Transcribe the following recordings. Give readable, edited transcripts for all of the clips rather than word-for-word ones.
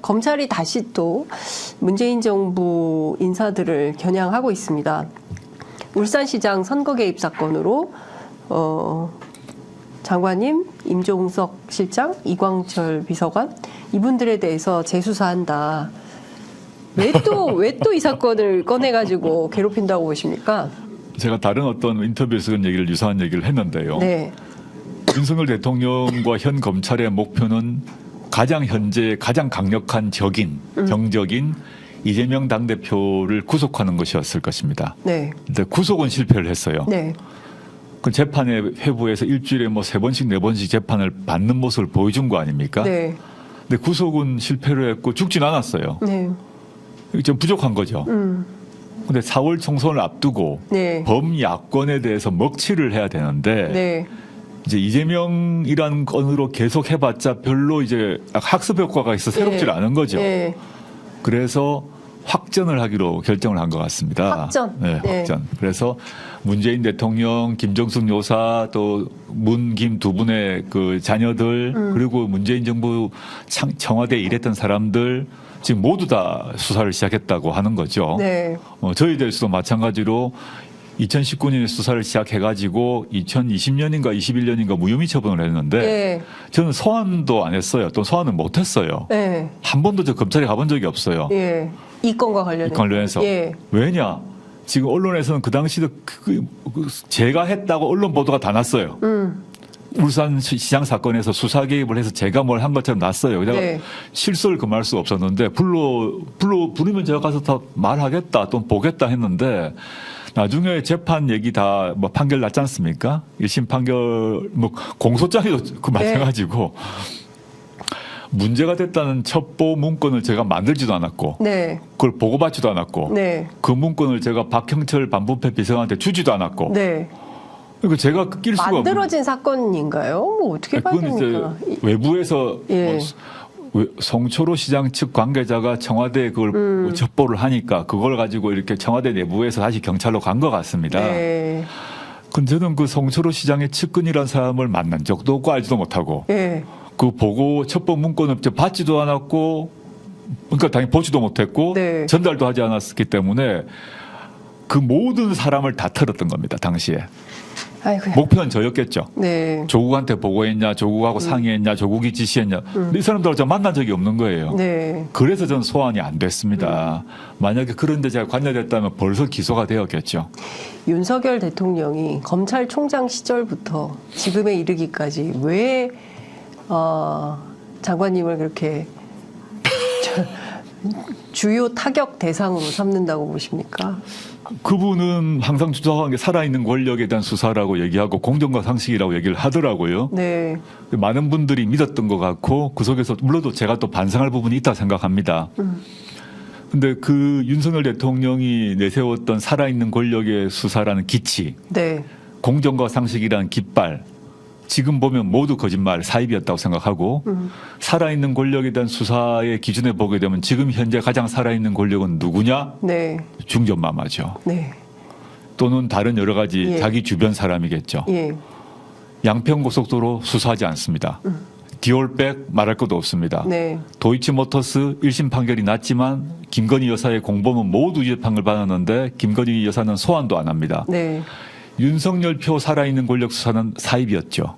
검찰이 다시 또 문재인 정부 인사들을 겨냥하고 있습니다. 울산시장 선거 개입 사건으로 장관님, 임종석 실장, 이광철 비서관 이분들에 대해서 재수사한다. 왜 또 이 사건을 꺼내가지고 괴롭힌다고 보십니까? 제가 다른 어떤 인터뷰에서 그런 얘기를 유사한 얘기를 했는데요. 네. 윤석열 대통령과 현 검찰의 목표는 현재 가장 강력한 정적인 이재명 당대표를 구속하는 것이었을 것입니다. 네. 근데 구속은 실패를 했어요. 네. 그 재판에 회부해서 일주일에 뭐 3번씩 4번씩 재판을 받는 모습을 보여준 거 아닙니까? 네. 근데 구속은 실패를 했고 죽진 않았어요. 네. 이게 좀 부족한 거죠. 근데 4월 총선을 앞두고 네. 범야권에 대해서 먹칠을 해야 되는데 네. 이제 이재명이라는 건으로 계속 해봤자 별로 이제 학습 효과가 있어 새롭질 않은 거죠. 네. 그래서 확전을 하기로 결정을 한 것 같습니다. 확전. 네, 확전. 그래서 문재인 대통령, 김정숙 여사, 또 문, 김 두 분의 그 자녀들, 그리고 문재인 정부 청와대에 일했던 사람들 지금 모두 다 수사를 시작했다고 하는 거죠. 네. 저희들도 마찬가지로 2019년에 수사를 시작해가지고 2020년인가 21년인가 무혐의 처분을 했는데 네. 저는 소환도 안 했어요. 또 소환은 못 했어요. 네. 한 번도 저 검찰에 가본 적이 없어요. 예. 이 건과 관련해서. 예. 왜냐? 지금 언론에서는 그 당시도 제가 했다고 언론 보도가 다 났어요. 울산 시장 사건에서 수사 개입을 해서 제가 뭘 한 것처럼 났어요. 내가 네. 실소를 금할 수 없었는데 부르면 제가 가서 다 말하겠다 또는 보겠다 했는데 나중에 재판 얘기 다 뭐 판결 났지 않습니까? 1심 판결 뭐 공소장에도 그 마찬가지고 문제가 됐다는 첩보 문건을 제가 만들지도 않았고 네. 그걸 보고받지도 않았고 네. 그 문건을 제가 박형철 반부패 비서관한테 주지도 않았고 네. 그러니까 제가 낄 수가 만들어진 사건인가요? 뭐 어떻게 봐야 그건 됩니까? 이제 외부에서 예. 송초로 시장 측 관계자가 청와대에 그걸 첩보를 하니까 그걸 가지고 이렇게 청와대 내부에서 다시 경찰로 간 것 같습니다. 네. 근데 저는 그 송초로 시장의 측근이라는 사람을 만난 적도 없고 알지도 못하고 예. 그 보고 첩보 문건을 받지도 않았고 그러니까 당연히 보지도 못했고 네. 전달도 하지 않았기 때문에 그 모든 사람을 다 털었던 겁니다. 당시에. 아이고야. 목표는 저였겠죠. 네. 조국한테 보고했냐, 조국하고 상의했냐, 조국이 지시했냐. 근데 이 사람들하고 제가 만난 적이 없는 거예요. 네. 그래서 저는 소환이 안 됐습니다. 만약에 그런데 제가 관여됐다면 벌써 기소가 되었겠죠. 윤석열 대통령이 검찰총장 시절부터 지금에 이르기까지 왜 장관님을 그렇게 주요 타격 대상으로 삼는다고 보십니까? 그분은 항상 주장한 게 살아있는 권력에 대한 수사라고 얘기하고 공정과 상식이라고 얘기를 하더라고요. 네. 많은 분들이 믿었던 것 같고 그 속에서 물론 제가 또 반성할 부분이 있다 생각합니다. 근데 그 윤석열 대통령이 내세웠던 살아있는 권력의 수사라는 기치, 네. 공정과 상식이라는 깃발, 지금 보면 모두 거짓말, 사입이었다고 생각하고 살아있는 권력에 대한 수사의 기준에 보게 되면 지금 현재 가장 살아있는 권력은 누구냐? 네. 중전마마죠. 네. 또는 다른 여러 가지 예. 자기 주변 사람이겠죠. 예. 양평고속도로 수사하지 않습니다. 디올백 말할 것도 없습니다. 네. 도이치모터스 1심 판결이 났지만 김건희 여사의 공범은 모두 유죄 판결을 받았는데 김건희 여사는 소환도 안 합니다. 네. 윤석열 표 살아있는 권력 수사는 사입이었죠.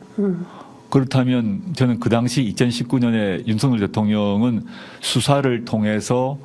그렇다면 저는 그 당시 2019년에 윤석열 대통령은 수사를 통해서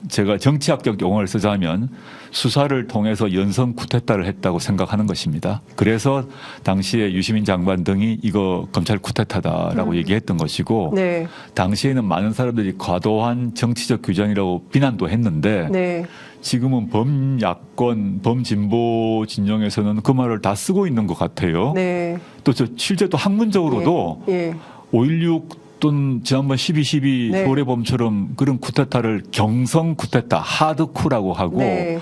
제가 정치학적 용어를 쓰자면 수사를 통해서 연성 쿠데타를 했다고 생각하는 것입니다. 그래서 당시에 유시민 장관 등이 이거 검찰 쿠데타다라고 얘기했던 것이고 네. 당시에는 많은 사람들이 과도한 정치적 규정이라고 비난도 했는데 네. 지금은 범야권, 범진보 진영에서는 그 말을 다 쓰고 있는 것 같아요. 네. 또 실제 또 학문적으로도 예. 5.16 또는 지난번 12.12 네. 서울의범처럼 그런 쿠데타를 경성 쿠데타, 하드쿠라고 하고 네.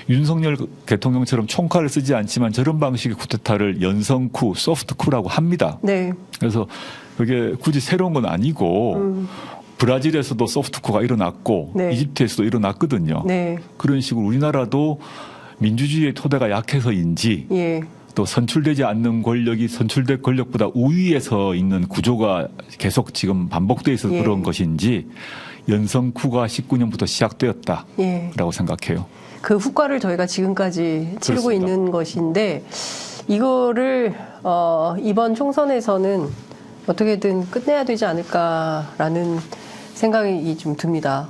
윤석열 대통령처럼 총칼을 쓰지 않지만 저런 방식의 쿠데타를 연성쿠, 소프트쿠라고 합니다. 네. 그래서 그게 굳이 새로운 건 아니고 브라질에서도 소프트쿠가 일어났고 네. 이집트에서도 일어났거든요. 네. 그런 식으로 우리나라도 민주주의의 토대가 약해서인지 예. 또 선출되지 않는 권력이 선출된 권력보다 우위에 서 있는 구조가 계속 지금 반복돼 있어서 예. 그런 것인지 연성쿠가 19년부터 시작되었다라고 예. 생각해요. 그 후과를 저희가 지금까지 치르고 그렇습니다. 있는 것인데 이거를 이번 총선에서는 어떻게든 끝내야 되지 않을까라는 생각이 좀 듭니다.